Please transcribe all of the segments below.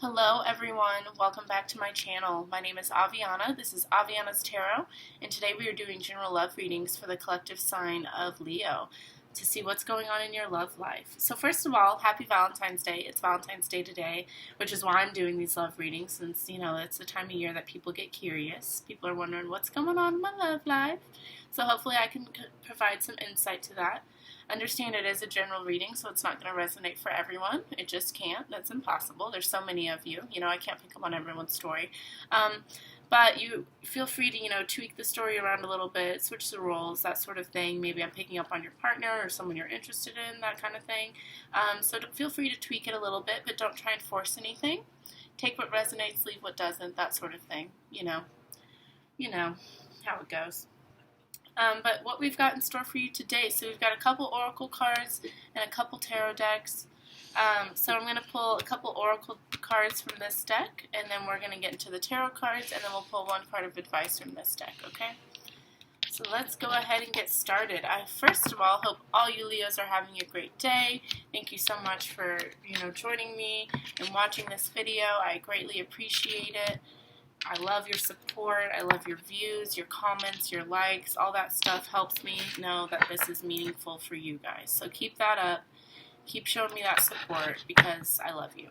Hello everyone, welcome back to my channel. My name is Aviana, this is Aviana's Tarot, and today we are doing general love readings for the collective sign of Leo to see what's going on in your love life. So first of all, happy Valentine's Day. It's Valentine's Day today, which is why I'm doing these love readings since, it's the time of year that people get curious. People are wondering what's going on in my love life. So hopefully I can provide some insight to that. Understand it is a general reading, so it's not going to resonate for everyone. It just can't. That's impossible. There's so many of you. I can't pick up on everyone's story. But you feel free to, tweak the story around a little bit, switch the roles, that sort of thing. Maybe I'm picking up on your partner or someone you're interested in, that kind of thing. So feel free to tweak it a little bit, but don't try and force anything. Take what resonates, leave what doesn't, that sort of thing. You know how it goes. But what we've got in store for you today, so we've got a couple oracle cards and a couple tarot decks. So I'm going to pull a couple oracle cards from this deck, and then we're going to get into the tarot cards, and then we'll pull one card of advice from this deck, okay? So let's go ahead and get started. I first of all hope all you Leos are having a great day. Thank you so much for, joining me and watching this video. I greatly appreciate it. I love your support, I love your views, your comments, your likes, all that stuff helps me know that this is meaningful for you guys. So keep that up, keep showing me that support because I love you.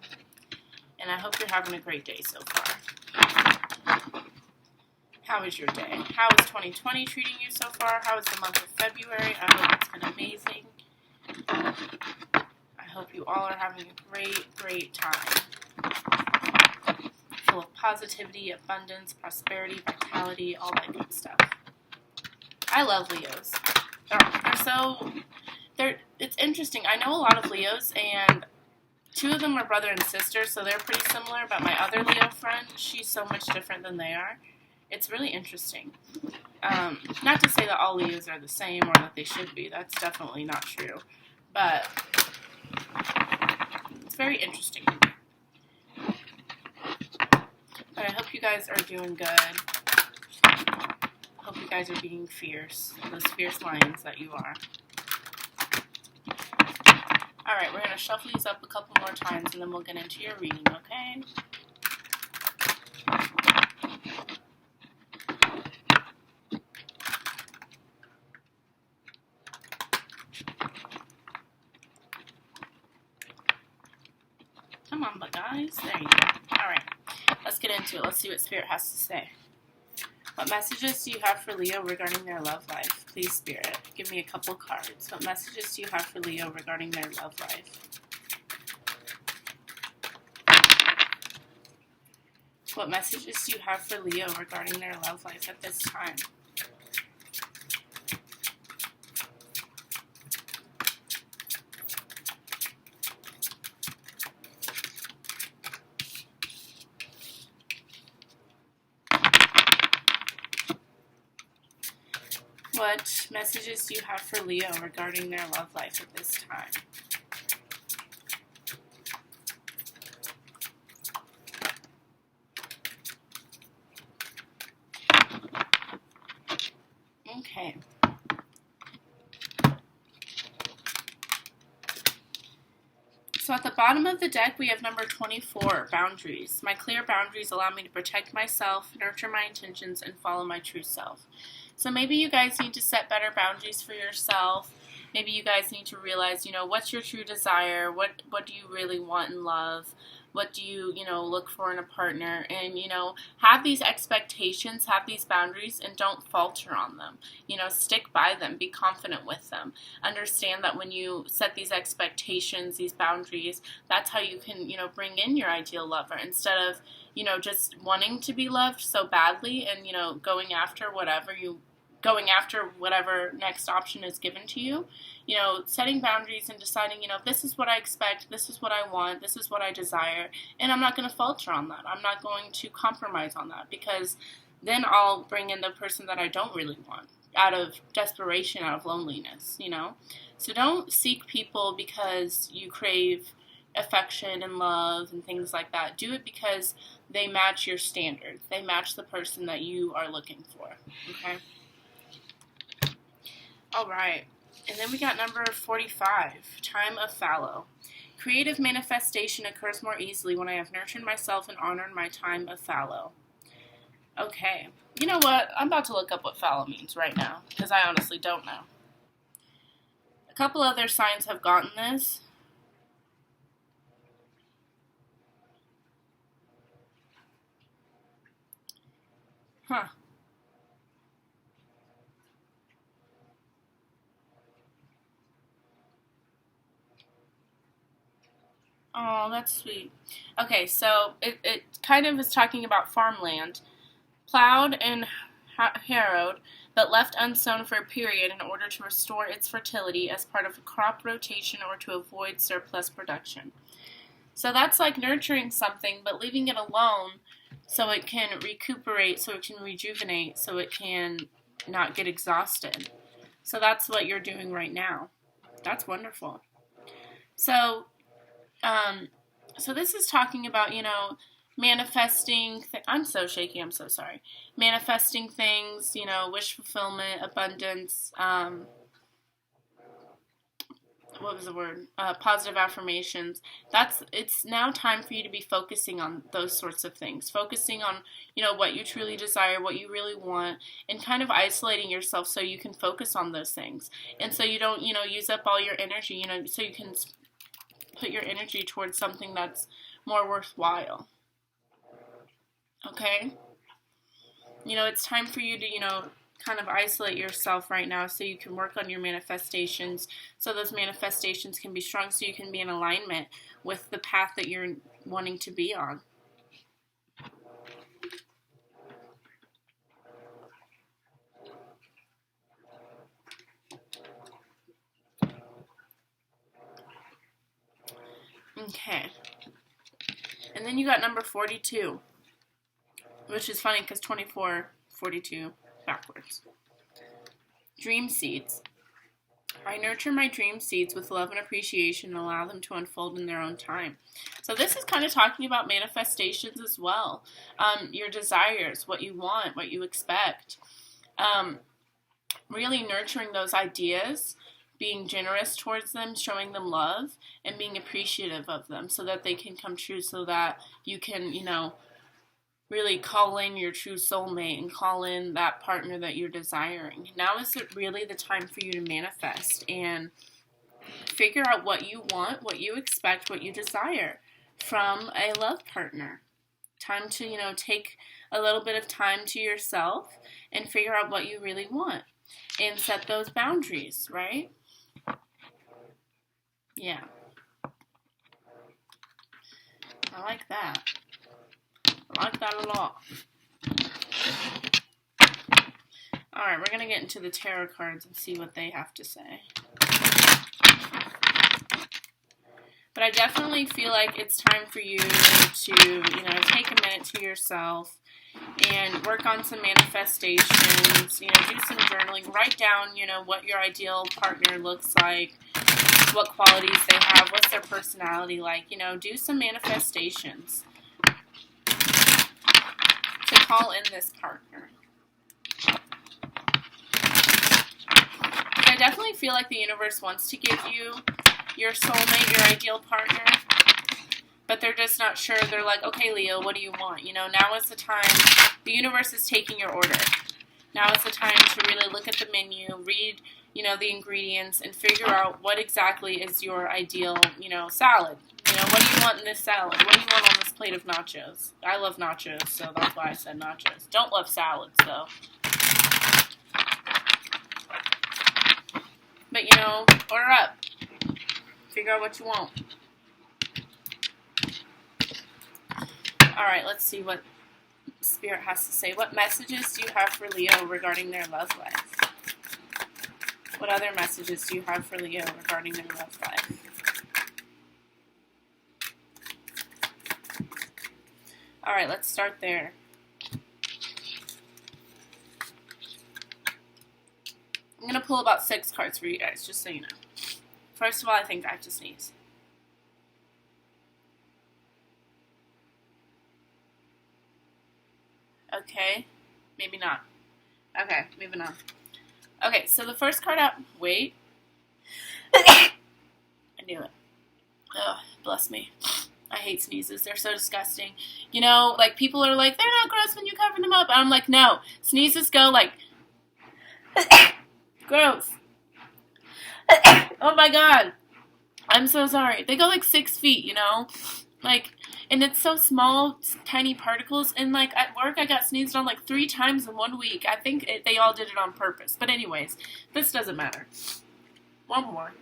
And I hope you're having a great day so far. How is your day? How is 2020 treating you so far? How is the month of February? I hope it's been amazing. I hope you all are having a great, great time. Full of positivity, abundance, prosperity, vitality, all that good stuff. I love Leos. It's interesting. I know a lot of Leos, and two of them are brother and sister, so they're pretty similar, but my other Leo friend, she's so much different than they are. It's really interesting. Not to say that all Leos are the same or that they should be. That's definitely not true. But it's very interesting. But I hope you guys are doing good. I hope you guys are being fierce. Those fierce lions that you are. Alright, we're going to shuffle these up a couple more times and then we'll get into your reading, okay? Come on, guys. There you go. Alright. Let's get into it. Let's see what Spirit has to say. What messages do you have for Leo regarding their love life? Please, Spirit, give me a couple cards. What messages do you have for Leo regarding their love life? What messages do you have for Leo regarding their love life at this time? What messages do you have for Leo regarding their love life at this time? Okay. So at the bottom of the deck, we have number 24, boundaries. My clear boundaries allow me to protect myself, nurture my intentions, and follow my true self. So maybe you guys need to set better boundaries for yourself. Maybe you guys need to realize, what's your true desire? What do you really want in love? What do you, look for in a partner? And, have these expectations, have these boundaries, and don't falter on them. Stick by them. Be confident with them. Understand that when you set these expectations, these boundaries, that's how you can, bring in your ideal lover instead of, just wanting to be loved so badly and, going after whatever next option is given to you, setting boundaries and deciding, this is what I expect, this is what I want, this is what I desire, and I'm not going to falter on that. I'm not going to compromise on that because then I'll bring in the person that I don't really want out of desperation, out of loneliness, So don't seek people because you crave affection and love and things like that. Do it because they match your standards. They match the person that you are looking for, okay? All right. And then we got number 45, Time of Fallow. Creative manifestation occurs more easily when I have nurtured myself and honored my time of fallow. Okay, you know what? I'm about to look up what fallow means right now, because I honestly don't know. A couple other signs have gotten this. Huh. Oh, that's sweet. Okay, so it kind of is talking about farmland, plowed and harrowed, but left unsown for a period in order to restore its fertility as part of a crop rotation or to avoid surplus production. So that's like nurturing something, but leaving it alone so it can recuperate, so it can rejuvenate, so it can not get exhausted. So that's what you're doing right now. That's wonderful. So, so this is talking about, manifesting. I'm so shaky. I'm so sorry. Manifesting things, wish fulfillment, abundance. What was the word? Positive affirmations. It's now time for you to be focusing on those sorts of things. Focusing on, what you truly desire, what you really want, and kind of isolating yourself so you can focus on those things. And so you don't, use up all your energy, so you can put your energy towards something that's more worthwhile. Okay? It's time for you to, kind of isolate yourself right now so you can work on your manifestations, so those manifestations can be strong, so you can be in alignment with the path that you're wanting to be on. Okay. And then you got number 42, which is funny because 24, 42, backwards. Dream seeds. I nurture my dream seeds with love and appreciation and allow them to unfold in their own time. So this is kind of talking about manifestations as well. Your desires, what you want, what you expect. Really nurturing those ideas, being generous towards them, showing them love, and being appreciative of them so that they can come true, so that you can, really call in your true soulmate and call in that partner that you're desiring. Now is really the time for you to manifest and figure out what you want, what you expect, what you desire from a love partner. Time to, take a little bit of time to yourself and figure out what you really want and set those boundaries, right? Yeah. I like that. I like that a lot. Alright, we're going to get into the tarot cards and see what they have to say. But I definitely feel like it's time for you to, take a minute to yourself and work on some manifestations, do some journaling. Write down, what your ideal partner looks like, what qualities they have, what's their personality like. Do some manifestations to call in this partner. I definitely feel like the universe wants to give you your soulmate, your ideal partner, but they're just not sure. They're like, okay, Leo, what do you want? Now is the time. The universe is taking your order. Now is the time to really look at the menu, read, the ingredients, and figure out what exactly is your ideal, salad. What do you want in this salad? What do you want on this plate of nachos? I love nachos, so that's why I said nachos. Don't love salads, though. But, order up. Figure out what you want. Alright, let's see what Spirit has to say. What messages do you have for Leo regarding their love life? What other messages do you have for Leo regarding their love life? Alright, let's start there. I'm going to pull about 6 cards for you guys, just so you know. First of all, I think I have to sneeze. Okay, maybe not. Okay, moving on. Okay, so the first card out. Wait. I knew it. Ugh, bless me. I hate sneezes. They're so disgusting. You know, like, people are like, they're not gross when you cover them up. And I'm like, no. Sneezes go like, gross. Oh my god. I'm so sorry. They go like 6 feet, you know? Like, and it's so small, tiny particles. And like, at work, I got sneezed on like 3 times in 1 week. I think they all did it on purpose. But anyways, this doesn't matter. One more.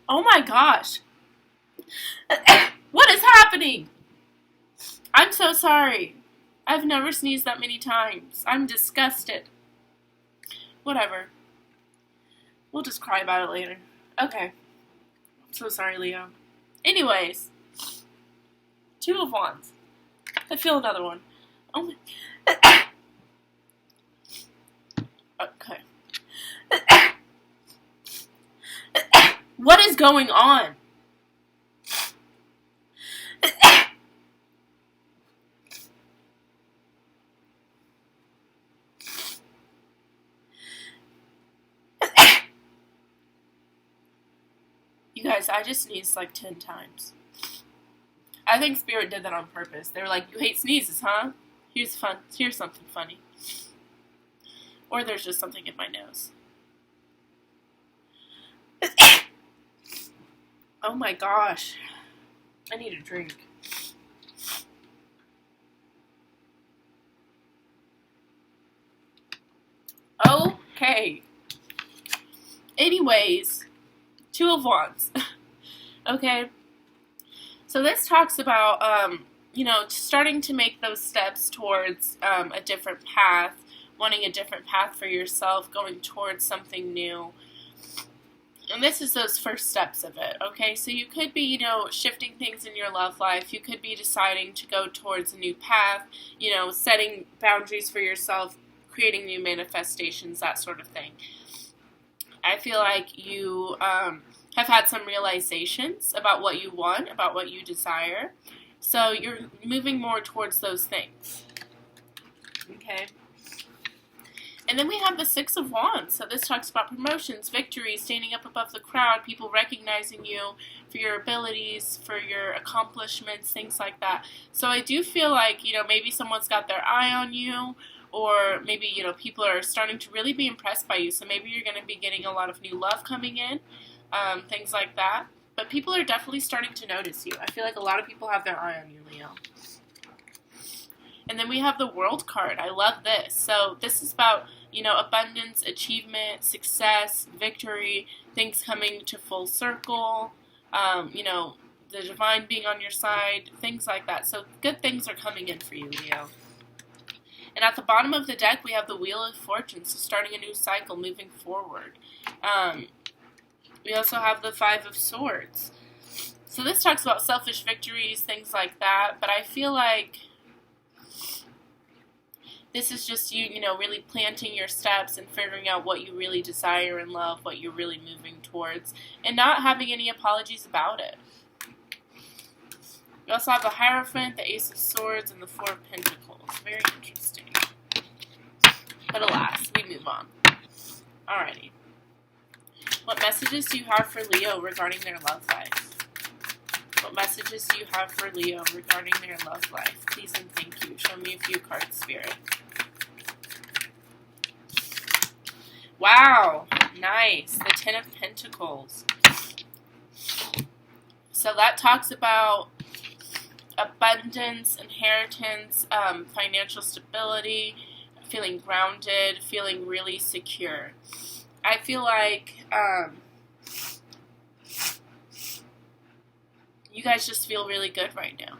Oh my gosh. What is happening? I'm so sorry. I've never sneezed that many times. I'm disgusted. Whatever. We'll just cry about it later. Okay. I'm so sorry, Leo. Anyways. 2 of Wands. I feel another one. Oh my. Okay. What is going on? You guys, I just sneezed like 10 times. I think Spirit did that on purpose. They were like, you hate sneezes, huh? Here's something funny. Or there's just something in my nose. Oh my gosh. I need a drink. Okay. Anyways, 2 of Wands. Okay. So this talks about, you know, starting to make those steps towards a different path, wanting a different path for yourself, going towards something new. And this is those first steps of it, okay? So you could be, you know, shifting things in your love life. You could be deciding to go towards a new path, you know, setting boundaries for yourself, creating new manifestations, that sort of thing. I feel like you have had some realizations about what you want, about what you desire. So you're moving more towards those things, okay? And then we have the 6 of Wands. So this talks about promotions, victories, standing up above the crowd, people recognizing you for your abilities, for your accomplishments, things like that. So I do feel like, you know, maybe someone's got their eye on you, or maybe, you know, people are starting to really be impressed by you. So maybe you're going to be getting a lot of new love coming in, things like that. But people are definitely starting to notice you. I feel like a lot of people have their eye on you, Leo. And then we have the World card. I love this. So this is about, you know, abundance, achievement, success, victory, things coming to full circle, you know, the divine being on your side, things like that. So good things are coming in for you, Leo. And at the bottom of the deck, we have the Wheel of Fortune, so starting a new cycle, moving forward. We also have the 5 of Swords. So this talks about selfish victories, things like that, but I feel like this is just you, you know, really planting your steps and figuring out what you really desire in love, what you're really moving towards, and not having any apologies about it. We also have the Hierophant, the Ace of Swords, and the 4 of Pentacles. Very interesting. But alas, we move on. Alrighty. What messages do you have for Leo regarding their love life? What messages do you have for Leo regarding their love life? Please and thank you. Show me a few cards, Spirit. Wow. Nice. The 10 of Pentacles. So that talks about abundance, inheritance, financial stability, feeling grounded, feeling really secure. I feel like you guys just feel really good right now.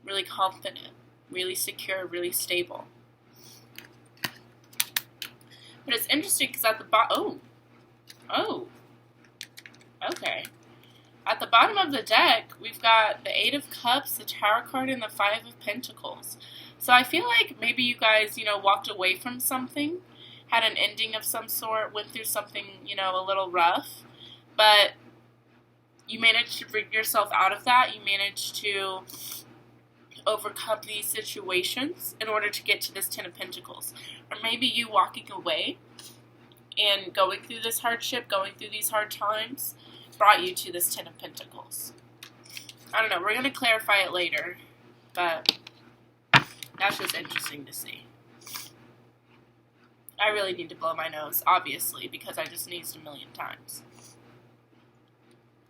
Really confident, really secure, really stable. But it's interesting because at the bottom... Oh. Okay. At the bottom of the deck, we've got the 8 of Cups, the Tower card, and the 5 of Pentacles. So I feel like maybe you guys, you know, walked away from something, had an ending of some sort, went through something, you know, a little rough, but you managed to bring yourself out of that. You managed to overcome these situations in order to get to this 10 of Pentacles. Or maybe you walking away and going through this hardship, going through these hard times, brought you to this Ten of Pentacles. I don't know. We're going to clarify it later, but that's just interesting to see. I really need to blow my nose, obviously, because I just sneezed a million times.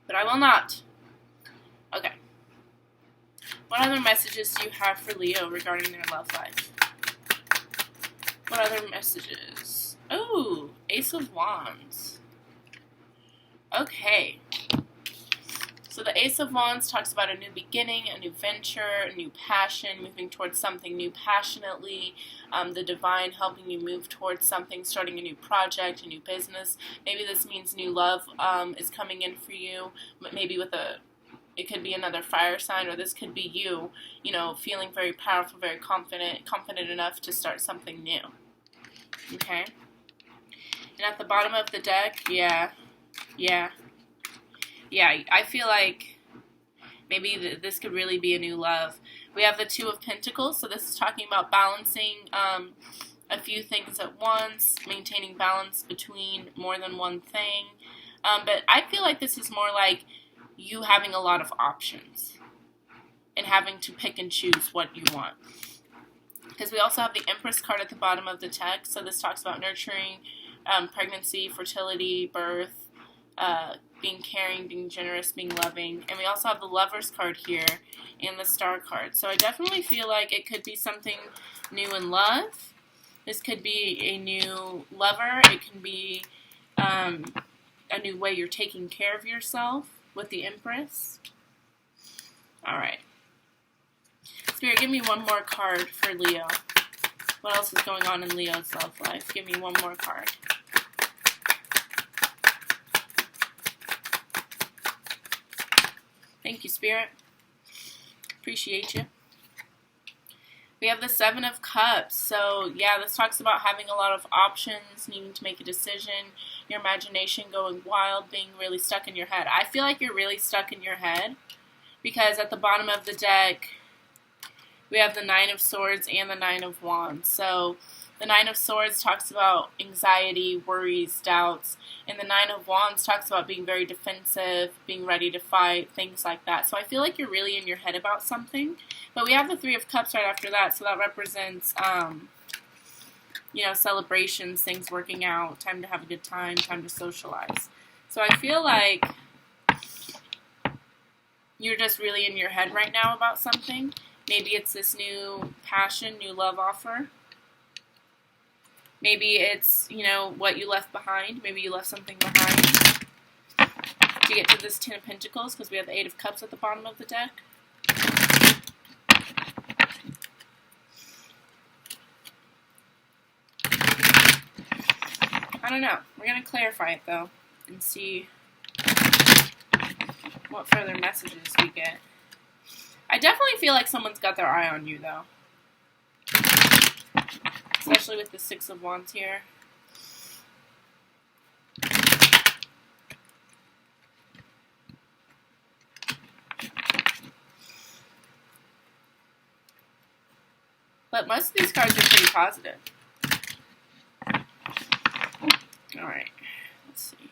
But I will not. Okay. What other messages do you have for Leo regarding their love life? What other messages? Oh, Ace of Wands. Okay. So the Ace of Wands talks about a new beginning, a new venture, a new passion, moving towards something new passionately, the divine helping you move towards something, starting a new project, a new business. Maybe this means new love is coming in for you, maybe with it could be another fire sign, or this could be you, feeling very powerful, very confident enough to start something new. Okay? And at the bottom of the deck, yeah, I feel like maybe this could really be a new love. We have the Two of Pentacles, so this is talking about balancing a few things at once, maintaining balance between more than one thing. But I feel like this is more like you having a lot of options and having to pick and choose what you want. Because we also have the Empress card at the bottom of the deck, so this talks about nurturing, pregnancy, fertility, birth, being caring, being generous, being loving. And we also have the Lovers card here and the Star card. So I definitely feel like it could be something new in love. This could be a new lover. It can be a new way you're taking care of yourself with the Empress. All right. Spirit, give me one more card for Leo. What else is going on in Leo's love life? Give me one more card. Thank you, Spirit. Appreciate you. We have the Seven of Cups. So, yeah, this talks about having a lot of options, needing to make a decision, your imagination going wild, being really stuck in your head. I feel like you're really stuck in your head because at the bottom of the deck, we have the Nine of Swords and the Nine of Wands. So the Nine of Swords talks about anxiety, worries, doubts, and the Nine of Wands talks about being very defensive, being ready to fight, things like that. So I feel like you're really in your head about something. But we have the Three of Cups right after that, so that represents, celebrations, things working out, time to have a good time, time to socialize. So I feel like you're just really in your head right now about something. Maybe it's this new passion, new love offer. Maybe it's, what you left behind. Maybe you left something behind. To get to this Ten of Pentacles, because we have the Eight of Cups at the bottom of the deck. I don't know. We're going to clarify it, though, and see what further messages we get. I definitely feel like someone's got their eye on you, though. Especially with the Six of Wands here. But most of these cards are pretty positive. Alright, let's see.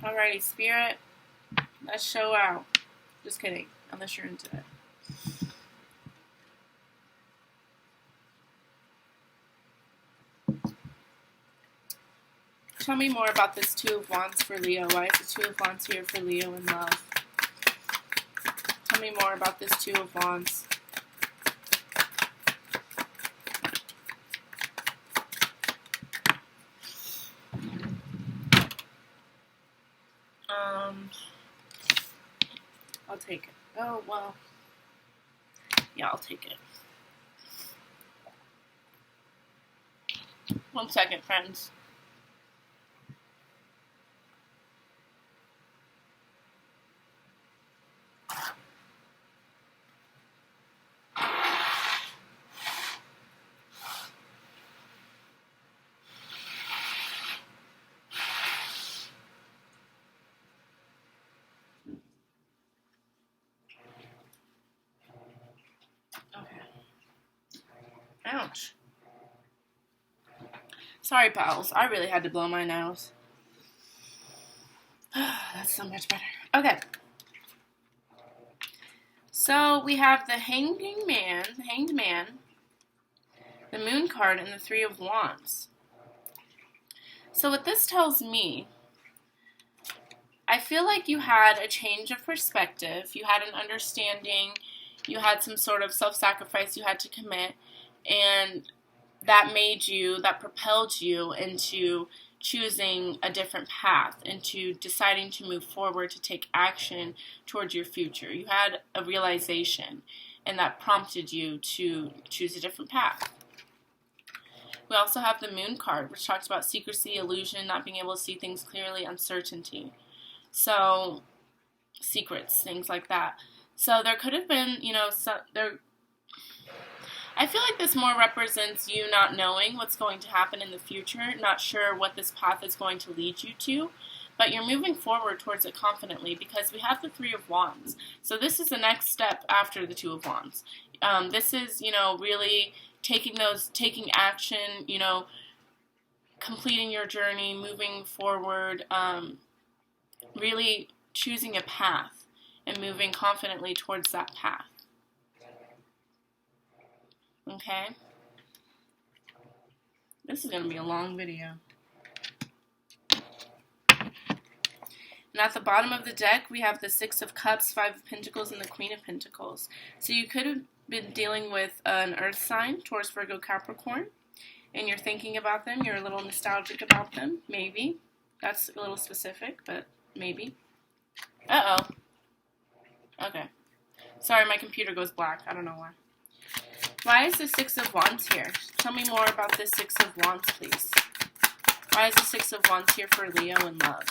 Alrighty, Spirit. Let's show out. Just kidding, unless you're into it. Tell me more about this Two of Wands for Leo. Why is the Two of Wands here for Leo in love? Tell me more about this Two of Wands. I'll take it. Oh, well. Yeah, I'll take it. 1 second, friends. Ouch. Sorry, pals. I really had to blow my nose. That's so much better. Okay. So we have the Hanged Man, the Moon card, and the Three of Wands. So what this tells me, I feel like you had a change of perspective, you had an understanding, you had some sort of self-sacrifice you had to commit, and that propelled you into choosing a different path, into deciding to move forward, to take action towards your future. You had a realization, and that prompted you to choose a different path. We also have the Moon card, which talks about secrecy, illusion, not being able to see things clearly, uncertainty. So, secrets, things like that. So there could have been, I feel like this more represents you not knowing what's going to happen in the future, not sure what this path is going to lead you to, but you're moving forward towards it confidently because we have the Three of Wands. So this is the next step after the Two of Wands. This is, really taking action, completing your journey, moving forward, really choosing a path and moving confidently towards that path. Okay? This is going to be a long video. And at the bottom of the deck, we have the Six of Cups, Five of Pentacles, and the Queen of Pentacles. So you could have been dealing with an earth sign, Taurus, Virgo, Capricorn, and you're thinking about them, you're a little nostalgic about them, maybe. That's a little specific, but maybe. Uh-oh. Okay. Sorry, my computer goes black. I don't know why. Why is the Six of Wands here? Tell me more about this Six of Wands, please. Why is the Six of Wands here for Leo in love?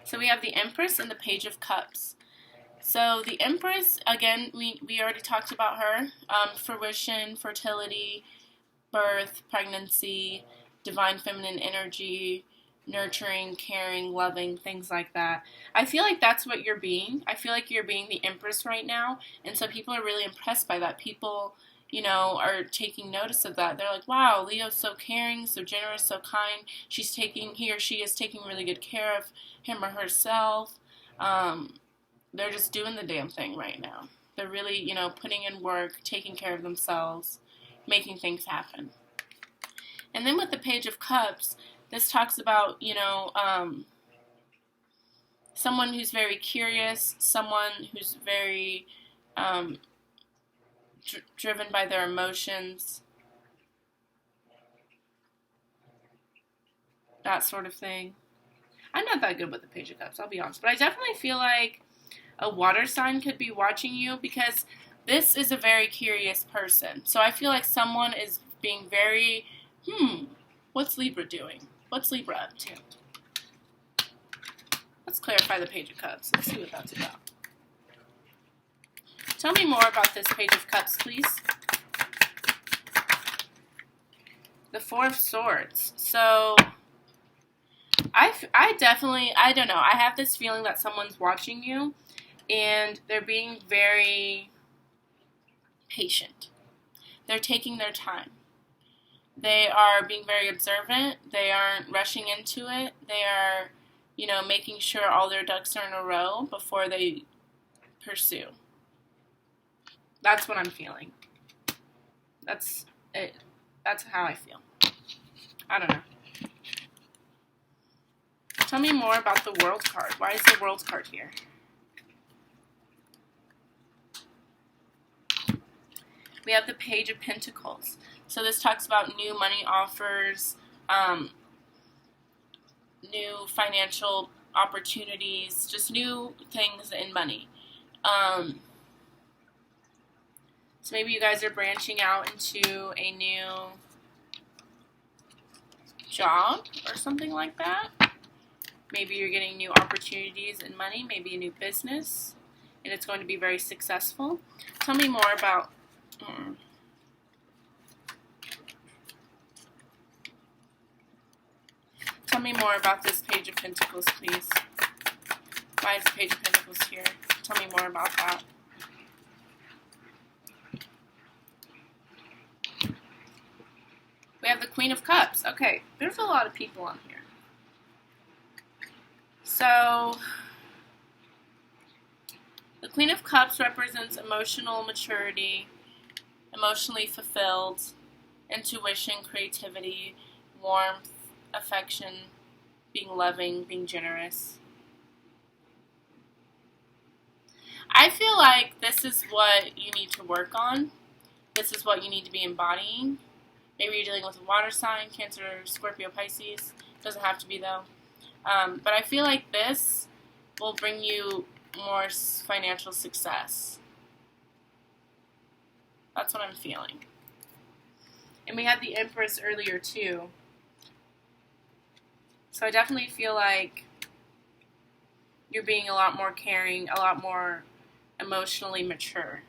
So we have the Empress and the Page of Cups. So the Empress, again, we already talked about her. Fruition, fertility, birth, pregnancy, divine feminine energy, nurturing, caring, loving, things like that. I feel like that's what you're being. I feel like you're being the Empress right now. And so people are really impressed by that. People, are taking notice of that. They're like, wow, Leo's so caring, so generous, so kind. He or she is taking really good care of him or herself. They're just doing the damn thing right now. They're really, putting in work, taking care of themselves, making things happen. And then with the Page of Cups, this talks about, someone who's very curious, someone who's very driven by their emotions, that sort of thing. I'm not that good with the Page of Cups, I'll be honest, but I definitely feel like a water sign could be watching you because this is a very curious person. So I feel like someone is being very, what's Libra doing? What's Libra up to? Let's clarify the Page of Cups. Let's see what that's about. Tell me more about this Page of Cups, please. The Four of Swords. So, I definitely, I don't know. I have this feeling that someone's watching you, and they're being very patient. They're taking their time. They are being very observant. They aren't rushing into it. They are, making sure all their ducks are in a row before they pursue. That's what I'm feeling. That's it. That's how I feel. I don't know. Tell me more about the World card. Why is the World card here? We have the Page of Pentacles. So this talks about new money offers, new financial opportunities, just new things in money. So maybe you guys are branching out into a new job or something like that. Maybe you're getting new opportunities in money, maybe a new business, and it's going to be very successful. Tell me more about... Tell me more about this Page of Pentacles, please. Why is the Page of Pentacles here? Tell me more about that. We have the Queen of Cups. Okay, there's a lot of people on here. So, the Queen of Cups represents emotional maturity, emotionally fulfilled, intuition, creativity, warmth, affection, being loving, being generous. I feel like this is what you need to work on. This is what you need to be embodying. Maybe you're dealing with a water sign, Cancer, Scorpio, Pisces. Doesn't have to be, though. But I feel like this will bring you more financial success. That's what I'm feeling. And we had the Empress earlier, too. So I definitely feel like you're being a lot more caring, a lot more emotionally mature.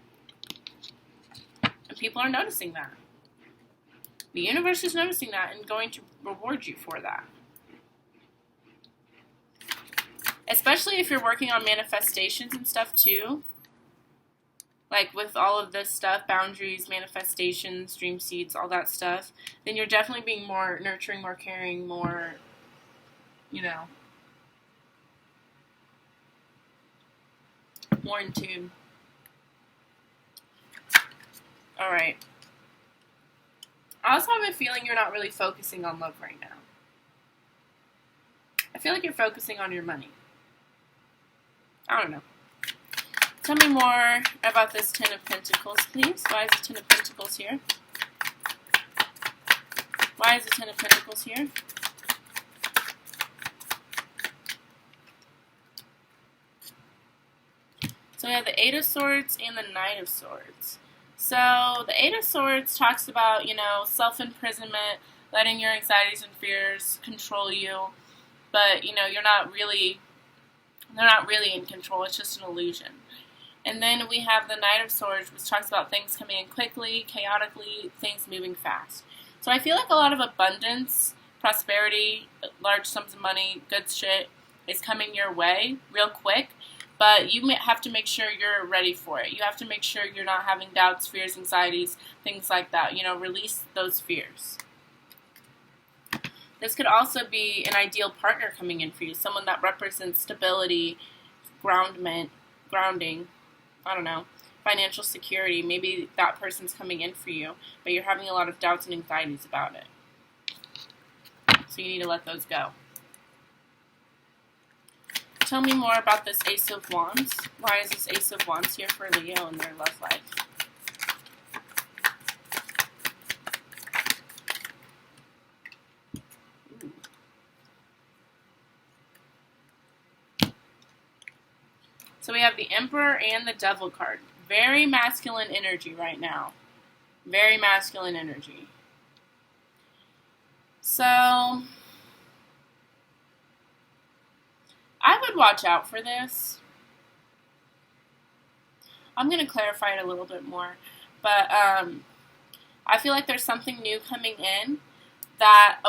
And people are noticing that. The universe is noticing that and going to reward you for that. Especially if you're working on manifestations and stuff too. Like with all of this stuff, boundaries, manifestations, dream seeds, all that stuff, then you're definitely being more nurturing, more caring, more, more in tune. Alright. I also have a feeling you're not really focusing on love right now. I feel like you're focusing on your money. I don't know. Tell me more about this Ten of Pentacles, please. Why is the Ten of Pentacles here? Why is the Ten of Pentacles here? So we have the Eight of Swords and the Knight of Swords. So the Eight of Swords talks about, self-imprisonment, letting your anxieties and fears control you, but, they're not really in control. It's just an illusion. And then we have the Knight of Swords, which talks about things coming in quickly, chaotically, things moving fast. So I feel like a lot of abundance, prosperity, large sums of money, good shit is coming your way real quick. But you have to make sure you're ready for it. You have to make sure you're not having doubts, fears, anxieties, things like that. Release those fears. This could also be an ideal partner coming in for you. Someone that represents stability, grounding, I don't know, financial security. Maybe that person's coming in for you, but you're having a lot of doubts and anxieties about it. So you need to let those go. Tell me more about this Ace of Wands. Why is this Ace of Wands here for Leo in their love life? Ooh. So we have the Emperor and the Devil card. Very masculine energy right now. Very masculine energy. So I would watch out for this. I'm going to clarify it a little bit more. But I feel like there's something new coming in that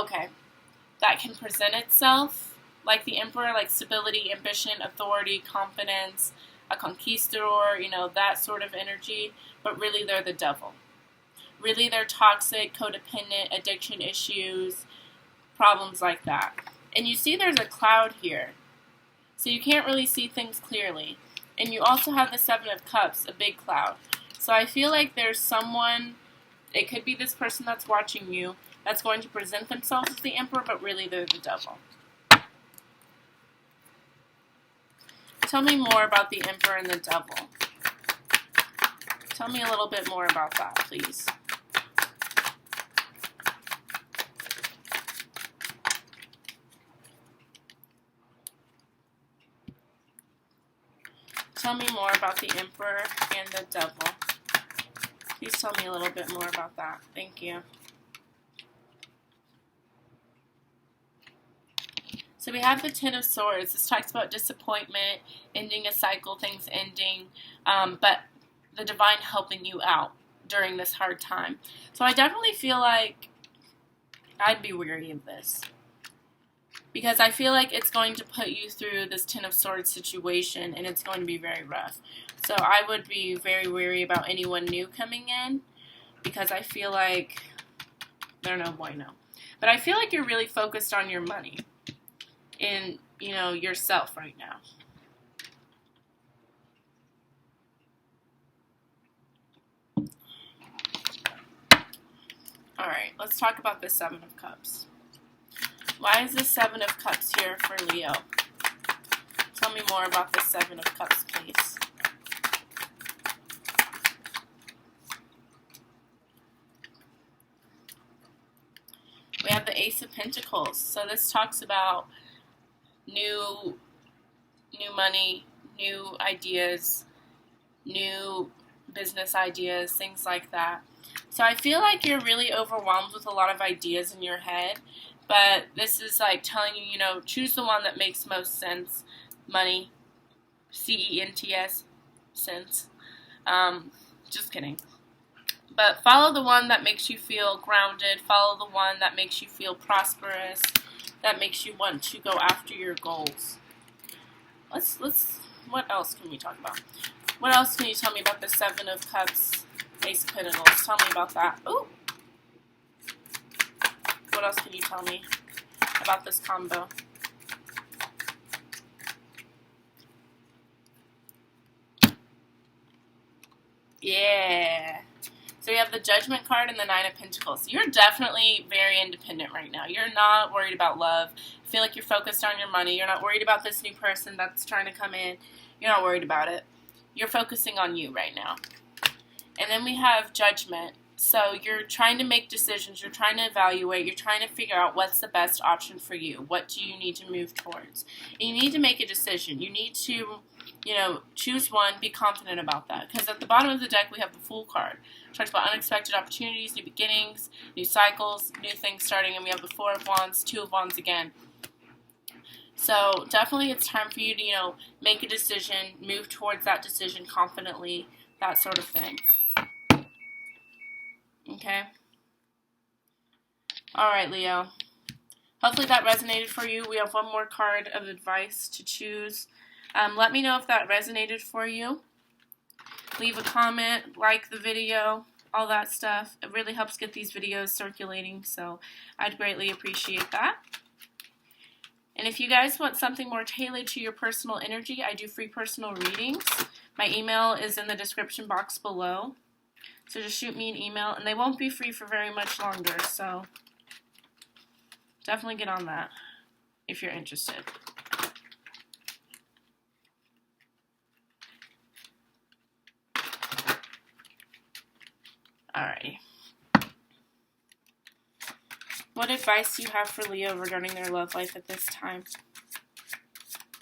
can present itself like the Emperor, like stability, ambition, authority, confidence, a conquistador, that sort of energy. But really they're the devil. Really they're toxic, codependent, addiction issues, problems like that. And you see there's a cloud here. So you can't really see things clearly. And you also have the Seven of Cups, a big cloud. So I feel like there's someone, it could be this person that's watching you, that's going to present themselves as the Emperor, but really they're the devil. Tell me more about the Emperor and the Devil. Tell me a little bit more about that, please. Tell me more about the Emperor and the Devil. Please tell me a little bit more about that. Thank you. So we have the Ten of Swords. This talks about disappointment, ending a cycle, things ending, but the divine helping you out during this hard time. So I definitely feel like I'd be weary of this. because I feel like it's going to put you through this Ten of Swords situation, and it's going to be very rough. So I would be very wary about anyone new coming in, because I feel like they're no bueno. But I feel like you're really focused on your money and, you know, yourself right now. Alright, let's talk about the Seven of Cups. Why is the Seven of Cups here for Leo? Tell me more about the Seven of Cups, please. We have the Ace of Pentacles. So this talks about new money, new ideas, new business ideas, things like that. So I feel like you're really overwhelmed with a lot of ideas in your head, but this is like telling you, you know, choose the one that makes most sense. Money, C-E-N-T-S, sense. Just kidding. But follow the one that makes you feel grounded. Follow the one that makes you feel prosperous, that makes you want to go after your goals. What else can we talk about? What else can you tell me about the Seven of Cups, Ace of Pentacles? Tell me about that. Ooh. What else can you tell me about this combo? Yeah. So you have the Judgment card and the Nine of Pentacles. You're definitely very independent right now. You're not worried about love. I feel like you're focused on your money. You're not worried about this new person that's trying to come in. You're not worried about it. You're focusing on you right now. And then we have Judgment. So you're trying to make decisions. You're trying to evaluate. You're trying to figure out what's the best option for you. What do you need to move towards? And you need to make a decision. You need to, you know, choose one. Be confident about that. Because at the bottom of the deck, we have the Fool card. It talks about unexpected opportunities, new beginnings, new cycles, new things starting. And we have the Four of Wands, Two of Wands again. So definitely it's time for you to, you know, make a decision, move towards that decision confidently, that sort of thing. Okay? Alright, Leo. Hopefully that resonated for you. We have one more card of advice to choose. Let me know if that resonated for you. Leave a comment, like the video, all that stuff. It really helps get these videos circulating, so I'd greatly appreciate that. And if you guys want something more tailored to your personal energy, I do free personal readings. My email is in the description box below. So just shoot me an email, and they won't be free for very much longer, so definitely get on that if you're interested. Alrighty. What advice do you have for Leo regarding their love life at this time?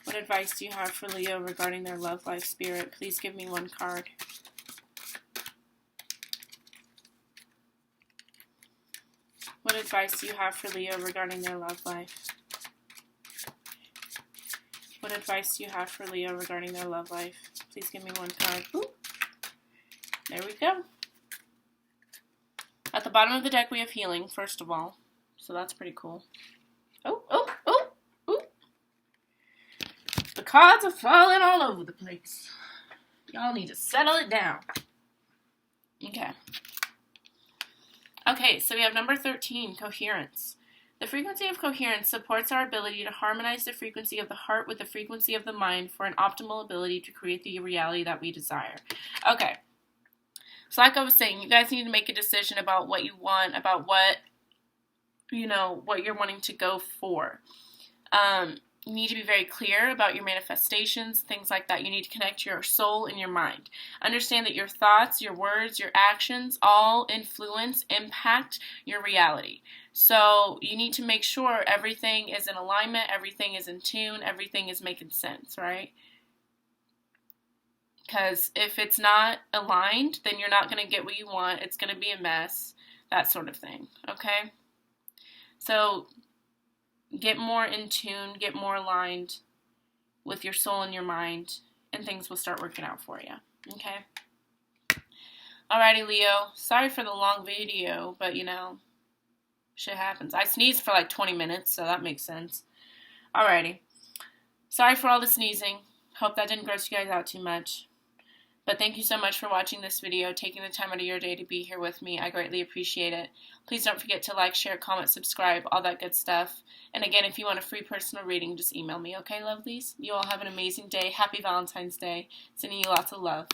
What advice do you have for Leo regarding their love life, Spirit? Please give me one card. What advice do you have for Leo regarding their love life? What advice do you have for Leo regarding their love life? Please give me one card. Ooh. There we go. At the bottom of the deck, we have healing, first of all. So that's pretty cool. Oh, oh, oh, oh. The cards are falling all over the place. Y'all need to settle it down. Okay. Okay, so we have number 13, coherence. The frequency of coherence supports our ability to harmonize the frequency of the heart with the frequency of the mind for an optimal ability to create the reality that we desire. Okay. So like I was saying, you guys need to make a decision about what you want, about what, you know, what you're wanting to go for. You need to be very clear about your manifestations, things like that. You need to connect your soul and your mind. Understand that your thoughts, your words, your actions all influence, impact your reality. So you need to make sure everything is in alignment, everything is in tune, everything is making sense, right? Because if it's not aligned, then you're not going to get what you want. It's going to be a mess, that sort of thing, okay? So get more in tune, get more aligned with your soul and your mind, and things will start working out for you, okay? Alrighty, Leo. Sorry for the long video, but, you know, shit happens. I sneezed for like 20 minutes, so that makes sense. Alrighty. Sorry for all the sneezing. Hope that didn't gross you guys out too much. But thank you so much for watching this video, taking the time out of your day to be here with me. I greatly appreciate it. Please don't forget to like, share, comment, subscribe, all that good stuff. And again, if you want a free personal reading, just email me, okay, lovelies? You all have an amazing day. Happy Valentine's Day. Sending you lots of love.